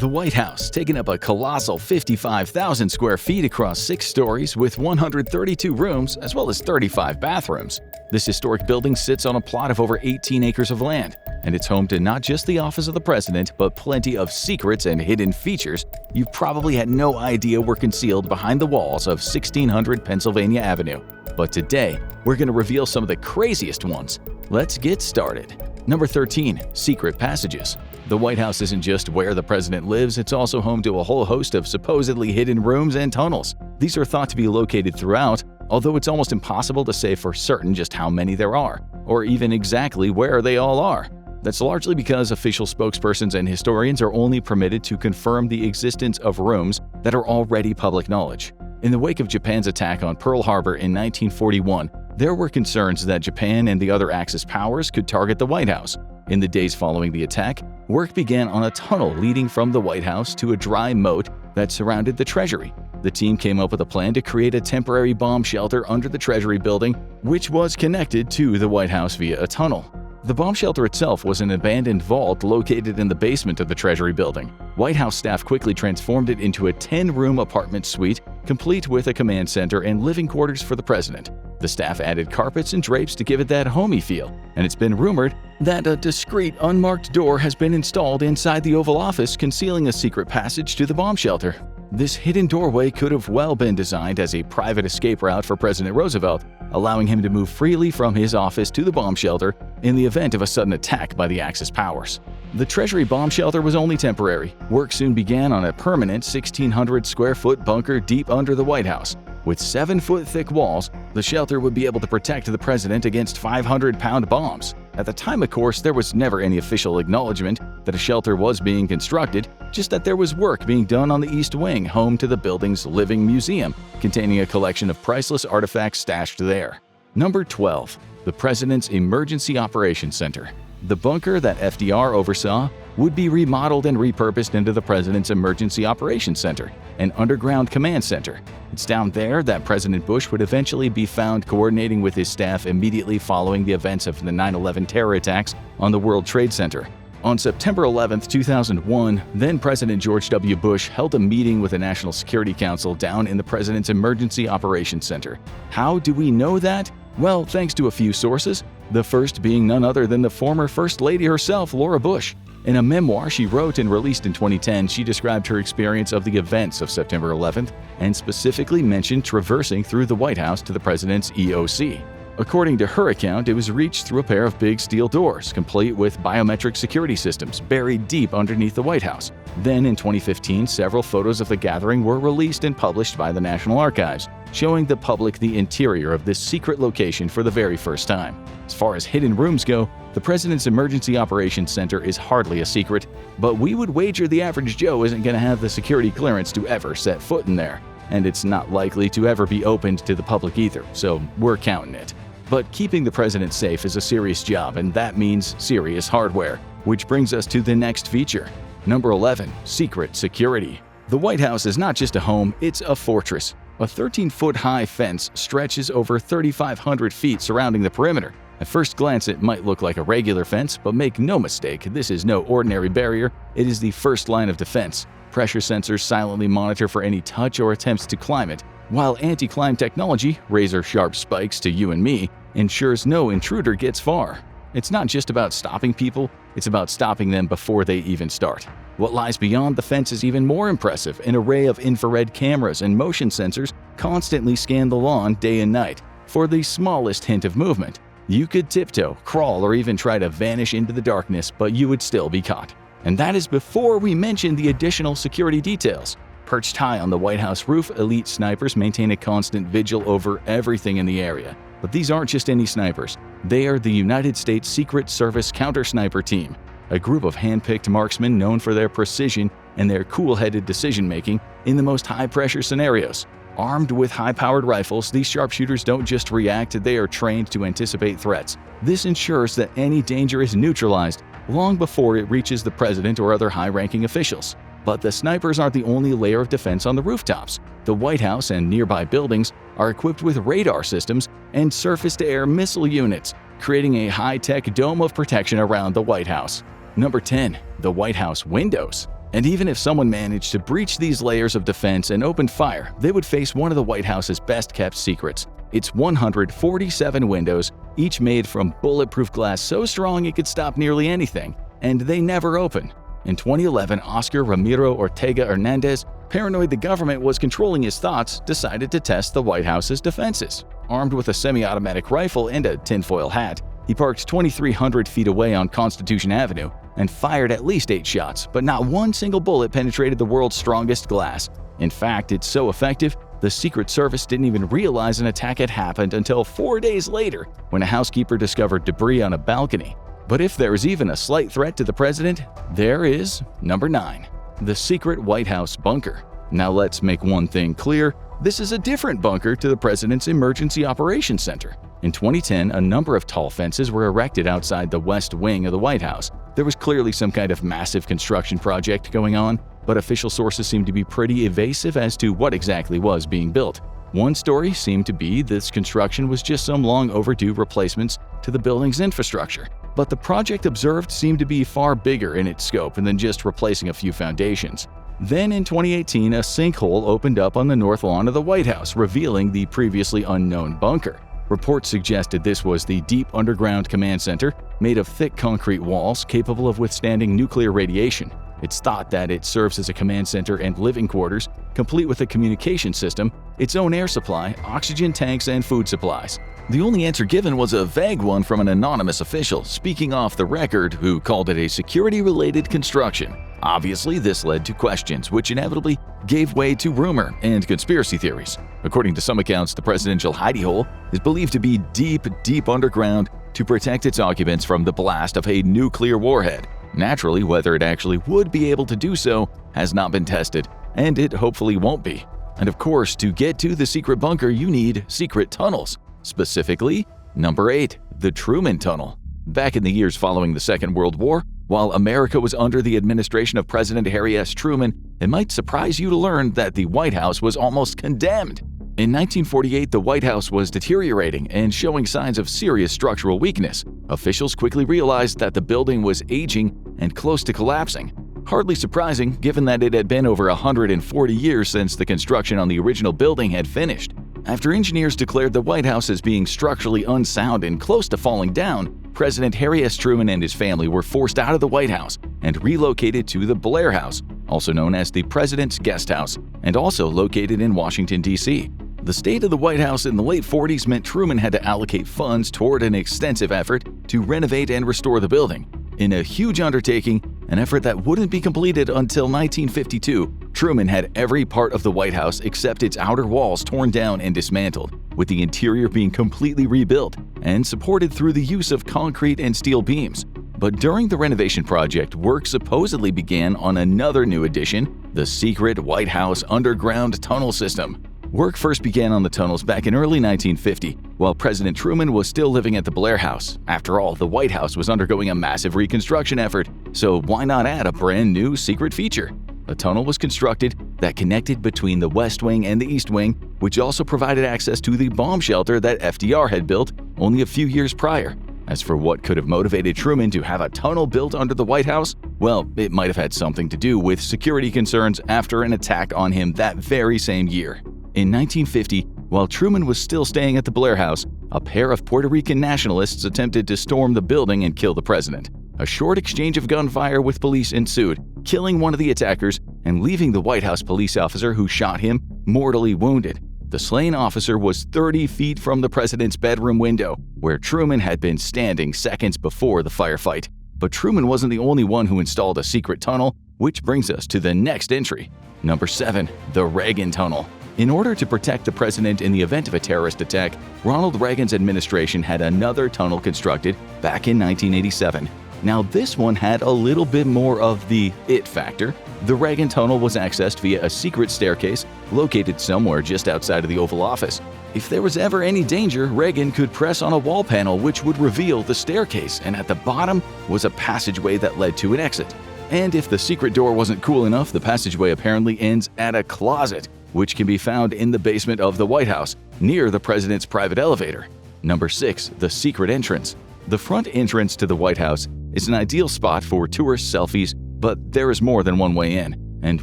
The White House, taking up a colossal 55,000 square feet across 6 stories with 132 rooms as well as 35 bathrooms. This historic building sits on a plot of over 18 acres of land, and it's home to not just the office of the president, but plenty of secrets and hidden features you probably had no idea were concealed behind the walls of 1600 Pennsylvania Avenue. But today, we're going to reveal some of the craziest ones. Let's get started. Number 13. Secret passages. The White House isn't just where the president lives, it's also home to a whole host of supposedly hidden rooms and tunnels. These are thought to be located throughout, although it's almost impossible to say for certain just how many there are, or even exactly where they all are. That's largely because official spokespersons and historians are only permitted to confirm the existence of rooms that are already public knowledge. In the wake of Japan's attack on Pearl Harbor in 1941, there were concerns that Japan and the other Axis powers could target the White House. In the days following the attack, work began on a tunnel leading from the White House to a dry moat that surrounded the Treasury. The team came up with a plan to create a temporary bomb shelter under the Treasury building, which was connected to the White House via a tunnel. The bomb shelter itself was an abandoned vault located in the basement of the Treasury building. White House staff quickly transformed it into a 10-room apartment suite, complete with a command center and living quarters for the president. The staff added carpets and drapes to give it that homey feel, and it's been rumored that a discreet, unmarked door has been installed inside the Oval Office, concealing a secret passage to the bomb shelter. This hidden doorway could have well been designed as a private escape route for President Roosevelt, allowing him to move freely from his office to the bomb shelter in the event of a sudden attack by the Axis powers. The Treasury bomb shelter was only temporary. Work soon began on a permanent 1,600-square-foot bunker deep under the White House. With 7-foot thick walls, the shelter would be able to protect the president against 500-pound bombs. At the time, of course, there was never any official acknowledgement that a shelter was being constructed, just that there was work being done on the East Wing, home to the building's living museum, containing a collection of priceless artifacts stashed there. Number 12. The President's Emergency Operations Center. The bunker that FDR oversaw would be remodeled and repurposed into the President's Emergency Operations Center, an underground command center. It's down there that President Bush would eventually be found coordinating with his staff immediately following the events of the 9/11 terror attacks on the World Trade Center. On September 11, 2001, then-President George W. Bush held a meeting with the National Security Council down in the President's Emergency Operations Center. How do we know that? Well, thanks to a few sources, the first being none other than the former First Lady herself, Laura Bush. In a memoir she wrote and released in 2010, she described her experience of the events of September 11th and specifically mentioned traversing through the White House to the president's EOC. According to her account, it was reached through a pair of big steel doors, complete with biometric security systems buried deep underneath the White House. Then in 2015, several photos of the gathering were released and published by the National Archives, showing the public the interior of this secret location for the very first time. As far as hidden rooms go, the President's Emergency Operations Center is hardly a secret, but we would wager the average Joe isn't going to have the security clearance to ever set foot in there. And it's not likely to ever be opened to the public either, so we're counting it. But keeping the president safe is a serious job, and that means serious hardware, which brings us to the next feature. Number 11. Secret security. The White House is not just a home, it's a fortress. A 13-foot-high fence stretches over 3,500 feet surrounding the perimeter. At first glance, it might look like a regular fence, but make no mistake, this is no ordinary barrier. It is the first line of defense. Pressure sensors silently monitor for any touch or attempts to climb it, while anti-climb technology, razor-sharp spikes to you and me, ensures no intruder gets far. It's not just about stopping people, it's about stopping them before they even start. What lies beyond the fence is even more impressive. An array of infrared cameras and motion sensors constantly scan the lawn day and night for the smallest hint of movement. You could tiptoe, crawl, or even try to vanish into the darkness, but you would still be caught. And that is before we mention the additional security details. Perched high on the White House roof, elite snipers maintain a constant vigil over everything in the area. But these aren't just any snipers. They are the United States Secret Service Counter-Sniper Team, a group of hand-picked marksmen known for their precision and their cool-headed decision-making in the most high-pressure scenarios. Armed with high-powered rifles, these sharpshooters don't just react, they are trained to anticipate threats. This ensures that any danger is neutralized long before it reaches the president or other high-ranking officials. But the snipers aren't the only layer of defense on the rooftops. The White House and nearby buildings are equipped with radar systems and surface-to-air missile units, creating a high-tech dome of protection around the White House. Number 10. The White House windows. And even if someone managed to breach these layers of defense and opened fire, they would face one of the White House's best-kept secrets: its 147 windows, each made from bulletproof glass so strong it could stop nearly anything, and they never open. In 2011, Oscar Ramiro Ortega Hernandez, paranoid the government was controlling his thoughts, decided to test the White House's defenses. Armed with a semi-automatic rifle and a tinfoil hat, he parked 2,300 feet away on Constitution Avenue and fired at least 8 shots, but not one single bullet penetrated the world's strongest glass. In fact, it's so effective, the Secret Service didn't even realize an attack had happened until 4 days later, when a housekeeper discovered debris on a balcony. But if there is even a slight threat to the president, there is number 9, the secret White House bunker. Now let's make one thing clear: this is a different bunker to the president's Emergency Operations Center. In 2010, a number of tall fences were erected outside the West Wing of the White House. There was clearly some kind of massive construction project going on, but official sources seem to be pretty evasive as to what exactly was being built. One story seemed to be this construction was just some long overdue replacements to the building's infrastructure. But the project observed seemed to be far bigger in its scope than just replacing a few foundations. Then in 2018, a sinkhole opened up on the north lawn of the White House, revealing the previously unknown bunker. Reports suggested this was the deep underground command center, made of thick concrete walls capable of withstanding nuclear radiation. It's thought that it serves as a command center and living quarters, complete with a communication system, its own air supply, oxygen tanks, and food supplies. The only answer given was a vague one from an anonymous official speaking off the record who called it a security-related construction. Obviously, this led to questions, which inevitably gave way to rumor and conspiracy theories. According to some accounts, the presidential hidey hole is believed to be deep, deep underground to protect its occupants from the blast of a nuclear warhead. Naturally, whether it actually would be able to do so has not been tested, and it hopefully won't be. And of course, to get to the secret bunker, you need secret tunnels. Specifically, number 8, the Truman Tunnel. Back in the years following the Second World War, while America was under the administration of President Harry S. Truman, it might surprise you to learn that the White House was almost condemned. In 1948, the White House was deteriorating and showing signs of serious structural weakness. Officials quickly realized that the building was aging and close to collapsing. Hardly surprising, given that it had been over 140 years since the construction on the original building had finished. After engineers declared the White House as being structurally unsound and close to falling down, President Harry S. Truman and his family were forced out of the White House and relocated to the Blair House, also known as the President's Guest House, and also located in Washington, D.C. The state of the White House in the late 40s meant Truman had to allocate funds toward an extensive effort to renovate and restore the building. In a huge undertaking, an effort that wouldn't be completed until 1952, Truman had every part of the White House except its outer walls torn down and dismantled, with the interior being completely rebuilt and supported through the use of concrete and steel beams. But during the renovation project, work supposedly began on another new addition, the secret White House underground tunnel system. Work first began on the tunnels back in early 1950, while President Truman was still living at the Blair House. After all, the White House was undergoing a massive reconstruction effort, so why not add a brand new secret feature? A tunnel was constructed that connected between the West Wing and the East Wing, which also provided access to the bomb shelter that FDR had built only a few years prior. As for what could have motivated Truman to have a tunnel built under the White House, well, it might have had something to do with security concerns after an attack on him that very same year. In 1950, while Truman was still staying at the Blair House, a pair of Puerto Rican nationalists attempted to storm the building and kill the president. A short exchange of gunfire with police ensued, killing one of the attackers and leaving the White House police officer who shot him mortally wounded. The slain officer was 30 feet from the president's bedroom window, where Truman had been standing seconds before the firefight. But Truman wasn't the only one who installed a secret tunnel, which brings us to the next entry. Number 7, the Reagan Tunnel. In order to protect the president in the event of a terrorist attack, Ronald Reagan's administration had another tunnel constructed back in 1987. Now this one had a little bit more of the it factor. The Reagan Tunnel was accessed via a secret staircase located somewhere just outside of the Oval Office. If there was ever any danger, Reagan could press on a wall panel which would reveal the staircase, and at the bottom was a passageway that led to an exit. And if the secret door wasn't cool enough, the passageway apparently ends at a closet, which can be found in the basement of the White House, near the president's private elevator. Number 6, the secret entrance. The front entrance to the White House is an ideal spot for tourist selfies, But there is more than one way in, and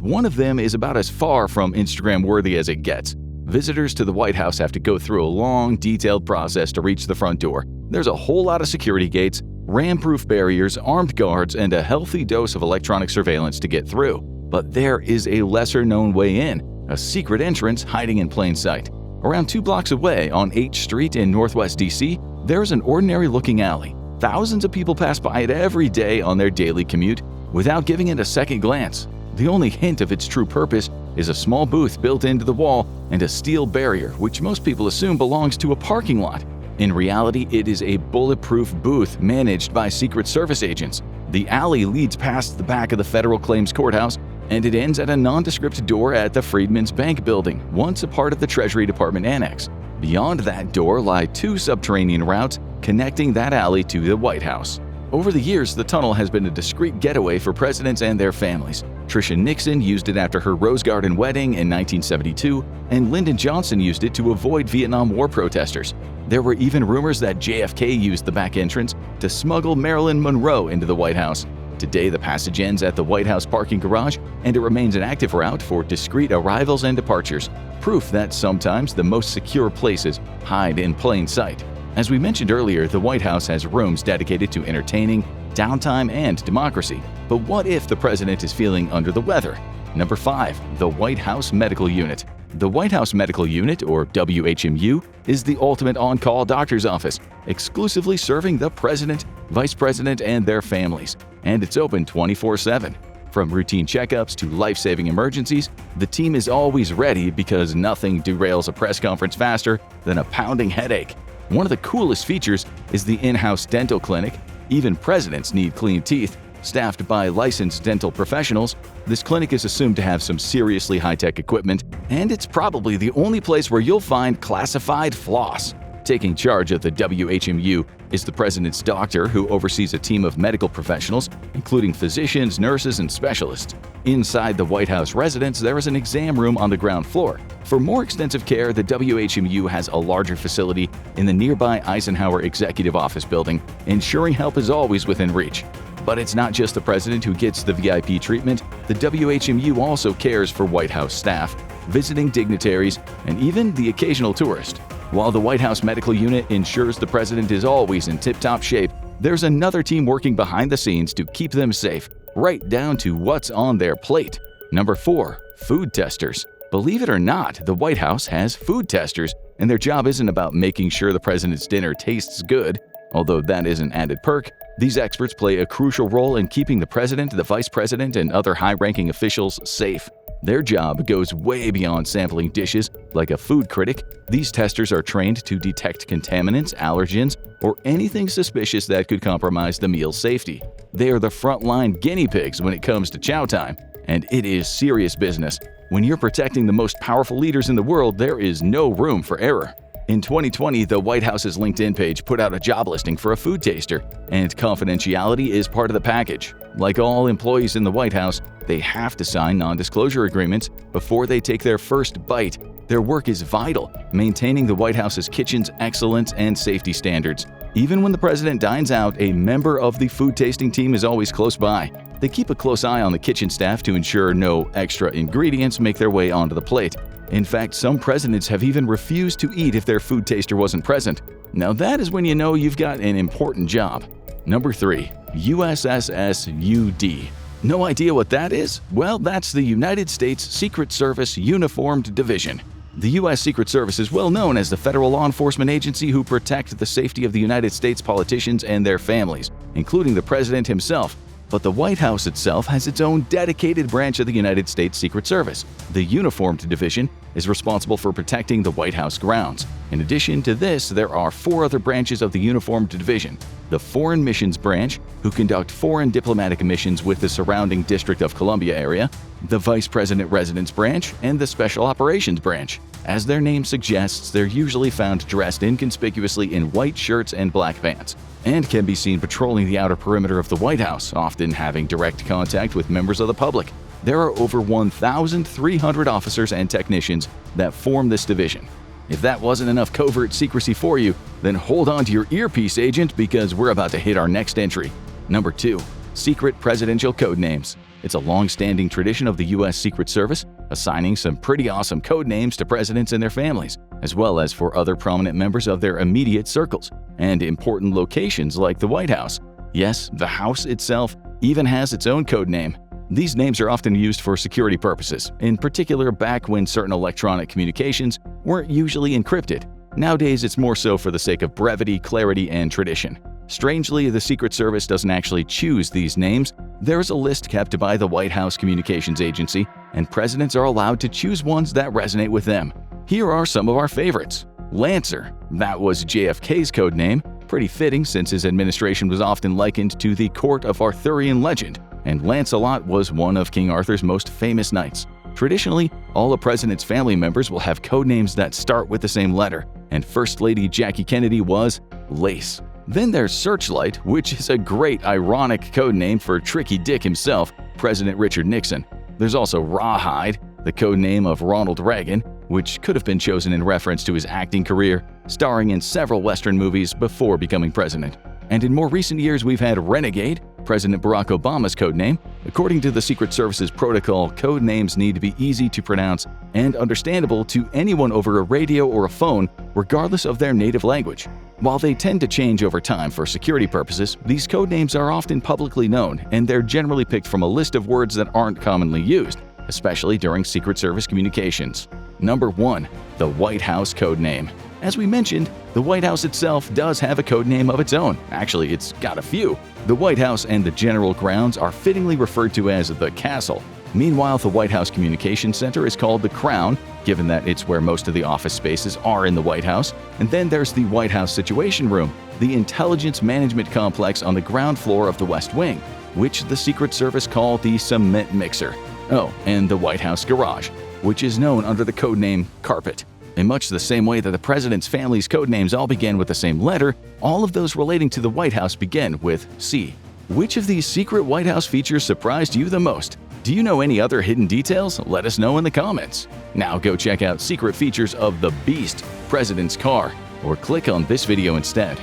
one of them is about as far from Instagram-worthy as it gets. Visitors to the White House have to go through a long, detailed process to reach the front door. There's a whole lot of security gates, ram-proof barriers, armed guards, and a healthy dose of electronic surveillance to get through. But there is a lesser-known way in, a secret entrance hiding in plain sight. Around 2 blocks away on H Street in Northwest DC, there's an ordinary-looking alley. Thousands of people pass by it every day on their daily commute without giving it a second glance. The only hint of its true purpose is a small booth built into the wall and a steel barrier, which most people assume belongs to a parking lot. In reality, it is a bulletproof booth managed by Secret Service agents. The alley leads past the back of the Federal Claims Courthouse, and it ends at a nondescript door at the Freedmen's Bank building, once a part of the Treasury Department annex. Beyond that door lie 2 subterranean routes connecting that alley to the White House. Over the years, the tunnel has been a discreet getaway for presidents and their families. Tricia Nixon used it after her Rose Garden wedding in 1972, and Lyndon Johnson used it to avoid Vietnam War protesters. There were even rumors that JFK used the back entrance to smuggle Marilyn Monroe into the White House. Today, the passage ends at the White House parking garage, and it remains an active route for discreet arrivals and departures, proof that sometimes the most secure places hide in plain sight. As we mentioned earlier, the White House has rooms dedicated to entertaining, downtime, and democracy. But what if the president is feeling under the weather? Number 5. The White House Medical Unit. The White House Medical Unit, or WHMU, is the ultimate on-call doctor's office, exclusively serving the president, vice president, and their families. And it's open 24/7. From routine checkups to life-saving emergencies, the team is always ready because nothing derails a press conference faster than a pounding headache. One of the coolest features is the in-house dental clinic. Even presidents need clean teeth. Staffed by licensed dental professionals, this clinic is assumed to have some seriously high-tech equipment, and it's probably the only place where you'll find classified floss. Taking charge of the WHMU is the president's doctor, who oversees a team of medical professionals, including physicians, nurses, and specialists. Inside the White House residence, there is an exam room on the ground floor. For more extensive care, the WHMU has a larger facility in the nearby Eisenhower Executive Office building, ensuring help is always within reach. But it's not just the president who gets the VIP treatment. The WHMU also cares for White House staff, visiting dignitaries, and even the occasional tourist. While the White House Medical Unit ensures the president is always in tip-top shape, there's another team working behind the scenes to keep them safe, right down to what's on their plate. Number 4. Food testers. Believe it or not, the White House has food testers, and their job isn't about making sure the president's dinner tastes good. Although that is an added perk, these experts play a crucial role in keeping the president, the vice president, and other high-ranking officials safe. Their job goes way beyond sampling dishes like a food critic. These testers are trained to detect contaminants, allergens, or anything suspicious that could compromise the meal's safety. They are the frontline guinea pigs when it comes to chow time, and it is serious business. When you're protecting the most powerful leaders in the world, there is no room for error. In 2020, the White House's LinkedIn page put out a job listing for a food taster, and confidentiality is part of the package. Like all employees in the White House, they have to sign non-disclosure agreements before they take their first bite. Their work is vital, maintaining the White House's kitchen's excellence and safety standards. Even when the president dines out, a member of the food tasting team is always close by. They keep a close eye on the kitchen staff to ensure no extra ingredients make their way onto the plate. In fact, some presidents have even refused to eat if their food taster wasn't present. Now that is when you know you've got an important job. Number 3. USSUD. No idea what that is? Well, that's the United States Secret Service Uniformed Division. The U.S. Secret Service is well known as the federal law enforcement agency who protect the safety of the United States politicians and their families, including the president himself. But the White House itself has its own dedicated branch of the United States Secret Service. The Uniformed Division is responsible for protecting the White House grounds. In addition to this, there are 4 other branches of the Uniformed Division: the Foreign Missions Branch, who conduct foreign diplomatic missions with the surrounding District of Columbia area, the Vice President Residence Branch, and the Special Operations Branch. As their name suggests, they're usually found dressed inconspicuously in white shirts and black pants, and can be seen patrolling the outer perimeter of the White House, often having direct contact with members of the public. There are over 1,300 officers and technicians that form this division. If that wasn't enough covert secrecy for you, then hold on to your earpiece, agent, because we're about to hit our next entry. Number 2. Secret Presidential Code Names. It's a long-standing tradition of the U.S. Secret Service, assigning some pretty awesome code names to presidents and their families, as well as for other prominent members of their immediate circles, and important locations like the White House. Yes, the house itself even has its own code name. These names are often used for security purposes, in particular back when certain electronic communications weren't usually encrypted. Nowadays, it's more so for the sake of brevity, clarity, and tradition. Strangely, the Secret Service doesn't actually choose these names. There's a list kept by the White House Communications Agency, and presidents are allowed to choose ones that resonate with them. Here are some of our favorites. Lancer. That was JFK's code name, pretty fitting since his administration was often likened to the court of Arthurian legend, and Lancelot was one of King Arthur's most famous knights. Traditionally, all a president's family members will have code names that start with the same letter, and First Lady Jackie Kennedy was Lace. Then there's Searchlight, which is a great ironic code name for Tricky Dick himself, President Richard Nixon. There's also Rawhide, the code name of Ronald Reagan, which could have been chosen in reference to his acting career, starring in several Western movies before becoming president. And in more recent years, we've had Renegade, President Barack Obama's code name. According to the Secret Service's protocol, code names need to be easy to pronounce and understandable to anyone over a radio or a phone, regardless of their native language. While they tend to change over time for security purposes, these code names are often publicly known, and they're generally picked from a list of words that aren't commonly used, especially during Secret Service communications. Number 1. The White House code name. As we mentioned, the White House itself does have a code name of its own. Actually, it's got a few. The White House and the general grounds are fittingly referred to as the Castle. Meanwhile, the White House Communications Center is called the Crown, given that it's where most of the office spaces are in the White House. And then there's the White House Situation Room, the intelligence management complex on the ground floor of the West Wing, which the Secret Service call the Cement Mixer. Oh, and the White House Garage, which is known under the code name Carpet. In much the same way that the president's family's code names all begin with the same letter, all of those relating to the White House begin with C. Which of these secret White House features surprised you the most? Do you know any other hidden details? Let us know in the comments. Now go check out secret features of the Beast, President's Car, or click on this video instead.